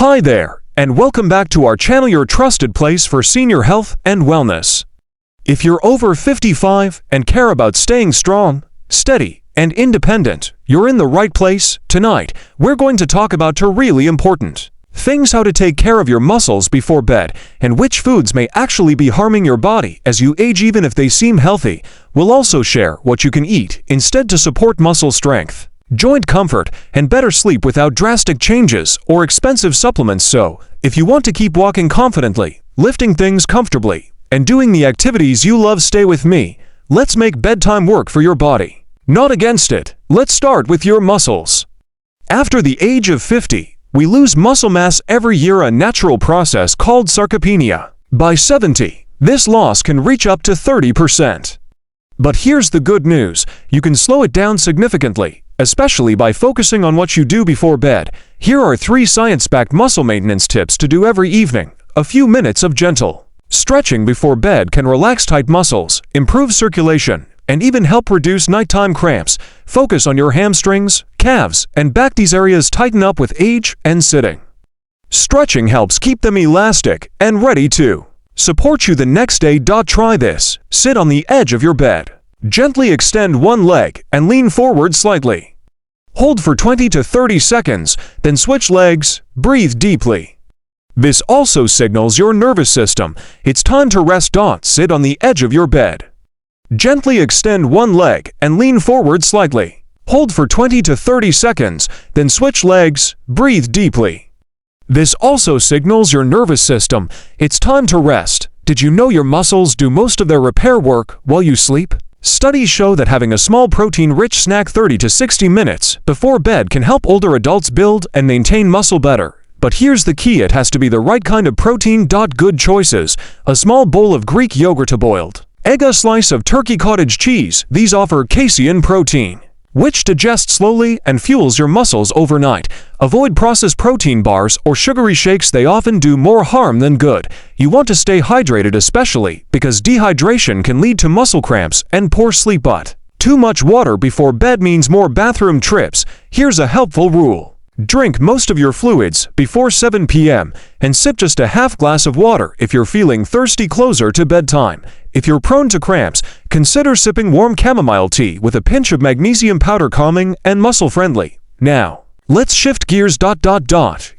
Hi there, and welcome back to our channel, your trusted place for senior health and wellness. If you're over 55 and care about staying strong, steady, and independent, you're in the right place. Tonight, we're going to talk about two really important things: how to take care of your muscles before bed, and which foods may actually be harming your body as you age even if they seem healthy. We'll also share what you can eat instead to support muscle strength, joint comfort, and better sleep without drastic changes or expensive supplements. So, if you want to keep walking confidently, lifting things comfortably, and doing the activities you love, stay with me. Let's make bedtime work for your body, not against it. Let's start with your muscles. After the age of 50, we lose muscle mass every year, a natural process called sarcopenia. By 70, this loss can reach up to 30%. But here's the good news: you can slow it down significantly, especially by focusing on what you do before bed. Here are 3 science-backed muscle maintenance tips to do every evening. A few minutes of gentle stretching before bed can relax tight muscles, improve circulation, and even help reduce nighttime cramps. Focus on your hamstrings, calves, and back. These areas tighten up with age and sitting. Stretching helps keep them elastic and ready to support you the next day. Try this. Sit on the edge of your bed. Gently extend one leg and lean forward slightly. Hold for 20 to 30 seconds, then switch legs. Breathe deeply. This also signals your nervous system it's time to rest. Sit on the edge of your bed. Gently extend one leg and lean forward slightly. Hold for 20 to 30 seconds, then switch legs. Breathe deeply. This also signals your nervous system it's time to rest. Did you know your muscles do most of their repair work while you sleep? Studies show that having a small protein-rich snack 30 to 60 minutes before bed can help older adults build and maintain muscle better. But here's the key: it has to be the right kind of protein. Good choices: a small bowl of Greek yogurt, a boiled egg, a slice of turkey, cottage cheese. These offer casein protein, which digests slowly and fuels your muscles overnight. Avoid processed protein bars or sugary shakes. They often do more harm than good. You want to stay hydrated, especially because dehydration can lead to muscle cramps and poor sleep. But too much water before bed means more bathroom trips. Here's a helpful rule: drink most of your fluids before 7 p.m. and sip just a half glass of water if you're feeling thirsty closer to bedtime. If you're prone to cramps, consider sipping warm chamomile tea with a pinch of magnesium powder, calming and muscle-friendly. Now, let's shift gears.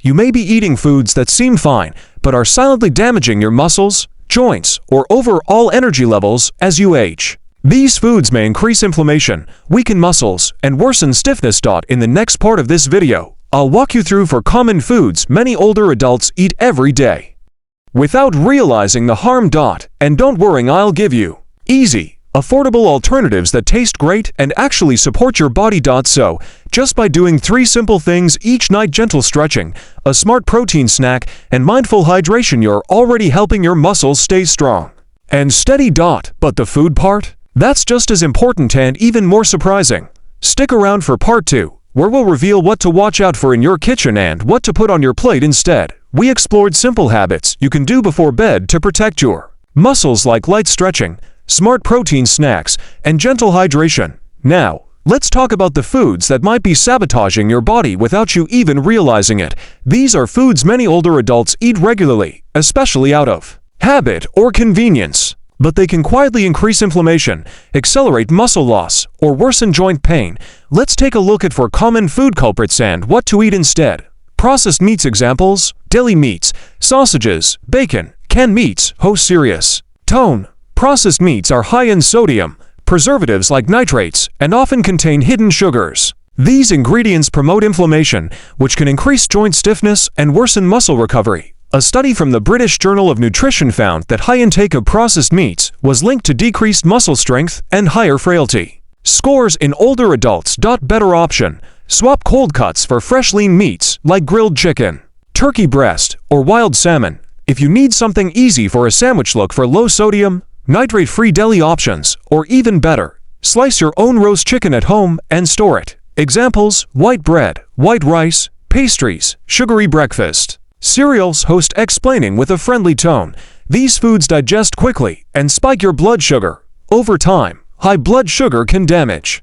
You may be eating foods that seem fine, but are silently damaging your muscles, joints, or overall energy levels as you age. These foods may increase inflammation, weaken muscles, and worsen stiffness. In the next part of this video, I'll walk you through 4 common foods many older adults eat every day without realizing the harm. And don't worry, I'll give you easy, affordable alternatives that taste great and actually support your body. So, just by doing 3 simple things each night: gentle stretching, a smart protein snack, and mindful hydration, you're already helping your muscles stay strong and steady. But the food part? That's just as important and even more surprising. Stick around for part 2, where we'll reveal what to watch out for in your kitchen and what to put on your plate instead. We explored simple habits you can do before bed to protect your muscles, like light stretching, smart protein snacks, and gentle hydration. Now, let's talk about the foods that might be sabotaging your body without you even realizing it. These are foods many older adults eat regularly, especially out of habit or convenience. But they can quietly increase inflammation, accelerate muscle loss, or worsen joint pain. Let's take a look at 4 common food culprits and what to eat instead. Processed meats. Examples: deli meats, sausages, bacon, canned meats. Serious tone. Processed meats are high in sodium, preservatives like nitrates, and often contain hidden sugars. These ingredients promote inflammation, which can increase joint stiffness and worsen muscle recovery. A study from the British Journal of Nutrition found that high intake of processed meats was linked to decreased muscle strength and higher frailty scores in older adults. Better option: swap cold cuts for fresh lean meats like grilled chicken, turkey breast, or wild salmon. If you need something easy for a sandwich, look for low-sodium, nitrate-free deli options, or even better, slice your own roast chicken at home and store it. Examples: white bread, white rice, pastries, sugary breakfast cereals. Host explaining with a friendly tone: these foods digest quickly and spike your blood sugar. Over time, high blood sugar can damage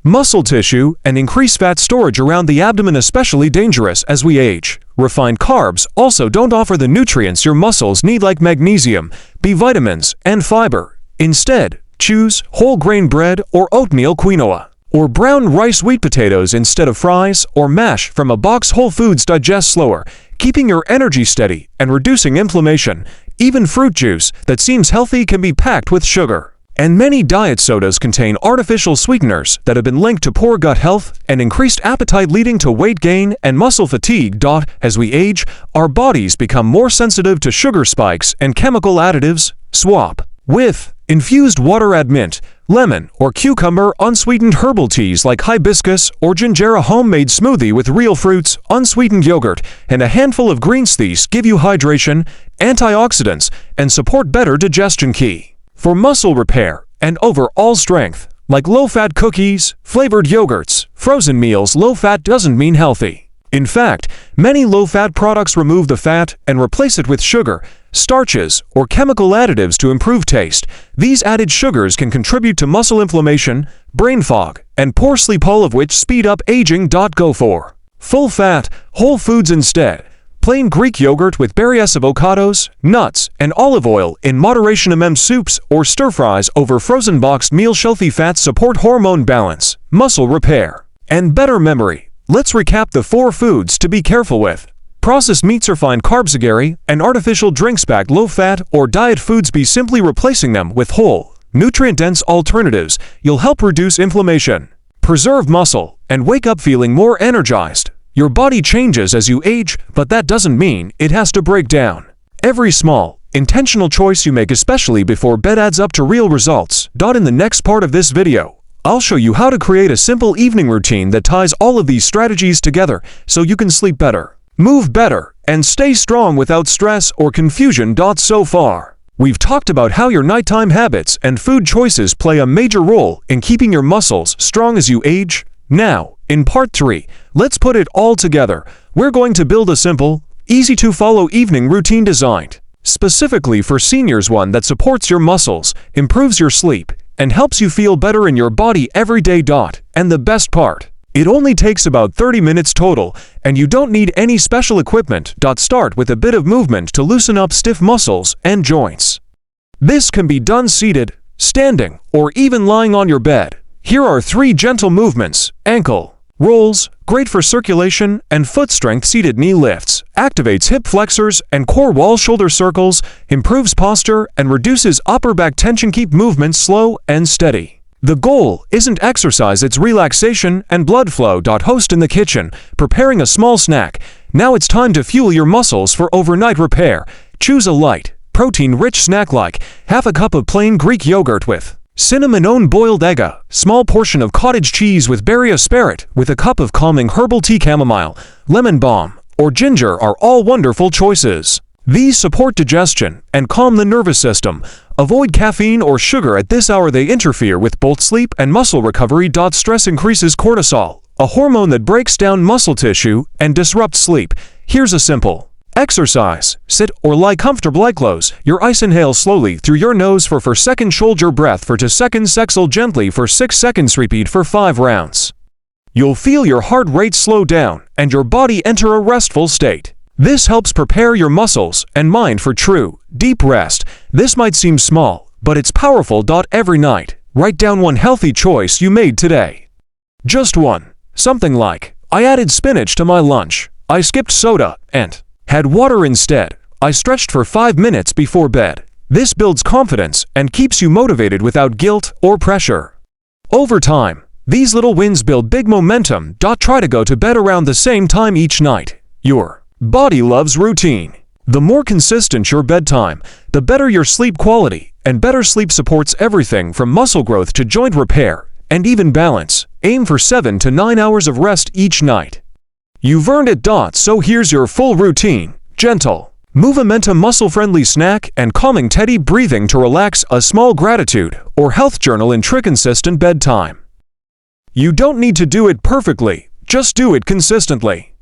muscle tissue, and increase fat storage around the abdomen, especially dangerous as we age. Refined carbs also don't offer the nutrients your muscles need like magnesium, B vitamins, and fiber. Instead, choose whole grain bread or oatmeal quinoa, or brown rice wheat potatoes instead of fries or mash from a box. Whole foods digest slower, keeping your energy steady and reducing inflammation. Even fruit juice that seems healthy can be packed with sugar. And many diet sodas contain artificial sweeteners that have been linked to poor gut health and increased appetite, leading to weight gain and muscle fatigue. As we age, our bodies become more sensitive to sugar spikes and chemical additives. Swap with infused water. Add mint, lemon, or cucumber. Unsweetened herbal teas like hibiscus or ginger. A homemade smoothie with real fruits, unsweetened yogurt, and a handful of greens. These give you hydration, antioxidants, and support better digestion. Key for muscle repair and overall strength, like low-fat cookies, flavored yogurts, frozen meals. Low-fat doesn't mean healthy. In fact, many low-fat products remove the fat and replace it with sugar, starches, or chemical additives to improve taste. These added sugars can contribute to muscle inflammation, brain fog, and poor sleep, all of which speed up aging. Go for full-fat, whole foods instead. Plain Greek yogurt with berries, avocados, nuts, and olive oil in moderation. Soups or stir-fries over frozen boxed meals. Healthy fats support hormone balance, muscle repair, and better memory. Let's recap the 4 foods to be careful with. Processed meats, refined carbs, sugary, and artificial drinks. Packed low-fat or diet foods. Be simply replacing them with whole, nutrient-dense alternatives. You'll help reduce inflammation, preserve muscle, and wake up feeling more energized. Your body changes as you age, but that doesn't mean it has to break down. Every small, intentional choice you make, especially before bed, adds up to real results. In the next part of this video, I'll show you how to create a simple evening routine that ties all of these strategies together so you can sleep better, move better, and stay strong without stress or confusion. So far, we've talked about how your nighttime habits and food choices play a major role in keeping your muscles strong as you age. Now, in part 3, let's put it all together. We're going to build a simple, easy-to-follow evening routine designed specifically for seniors, one that supports your muscles, improves your sleep, and helps you feel better in your body every day. And the best part, it only takes about 30 minutes total, and you don't need any special equipment. Start with a bit of movement to loosen up stiff muscles and joints. This can be done seated, standing, or even lying on your bed. Here are 3 gentle movements. Ankle rolls, great for circulation and foot strength. Seated knee lifts, activates hip flexors and core wall. Shoulder circles, improves posture and reduces upper back tension. Keep movements slow and steady. The goal isn't exercise, it's relaxation and blood flow. Host in the kitchen, preparing a small snack. Now it's time to fuel your muscles for overnight repair. Choose a light, protein-rich snack like half a cup of plain Greek yogurt with cinnamon boiled egg, a small portion of cottage cheese with berry asparagus, with a cup of calming herbal tea. Chamomile, lemon balm, or ginger are all wonderful choices. These support digestion and calm the nervous system. Avoid caffeine or sugar at this hour, they interfere with both sleep and muscle recovery. Stress increases cortisol, a hormone that breaks down muscle tissue and disrupts sleep. Here's a simple exercise. Sit or lie comfortably. Close your eyes. Inhale slowly through your nose for 4 seconds. Hold your breath for 2 seconds. Exhale gently for 6 seconds. Repeat for 5 rounds. You'll feel your heart rate slow down and your body enter a restful state. This helps prepare your muscles and mind for true, deep rest. This might seem small, but it's powerful. Every night, write down 1 healthy choice you made today. Just one. Something like, I added spinach to my lunch. I skipped soda and had water instead. I stretched for 5 minutes before bed. This builds confidence and keeps you motivated without guilt or pressure. Over time, these little wins build big momentum. Try to go to bed around the same time each night. Your body loves routine. The more consistent your bedtime, the better your sleep quality, and better sleep supports everything from muscle growth to joint repair and even balance. Aim for 7 to 9 hours of rest each night. You've earned it. So here's your full routine. Gentle movement, muscle-friendly snack, and calming teddy breathing to relax. A small gratitude or health journal. Consistent bedtime. You don't need to do it perfectly, just do it consistently.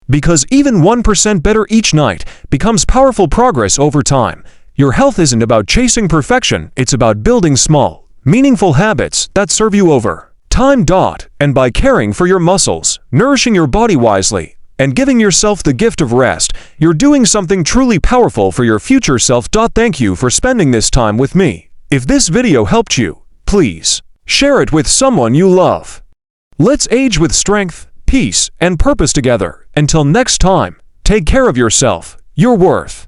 Because even 1% better each night becomes powerful progress over time. Your health isn't about chasing perfection, it's about building small, meaningful habits that serve you over time. time. And by caring for your muscles, nourishing your body wisely, and giving yourself the gift of rest, you're doing something truly powerful for your future self. Thank you for spending this time with me. If this video helped you, please share it with someone you love. Let's age with strength, peace, and purpose together. Until next time, take care of yourself. Your worth.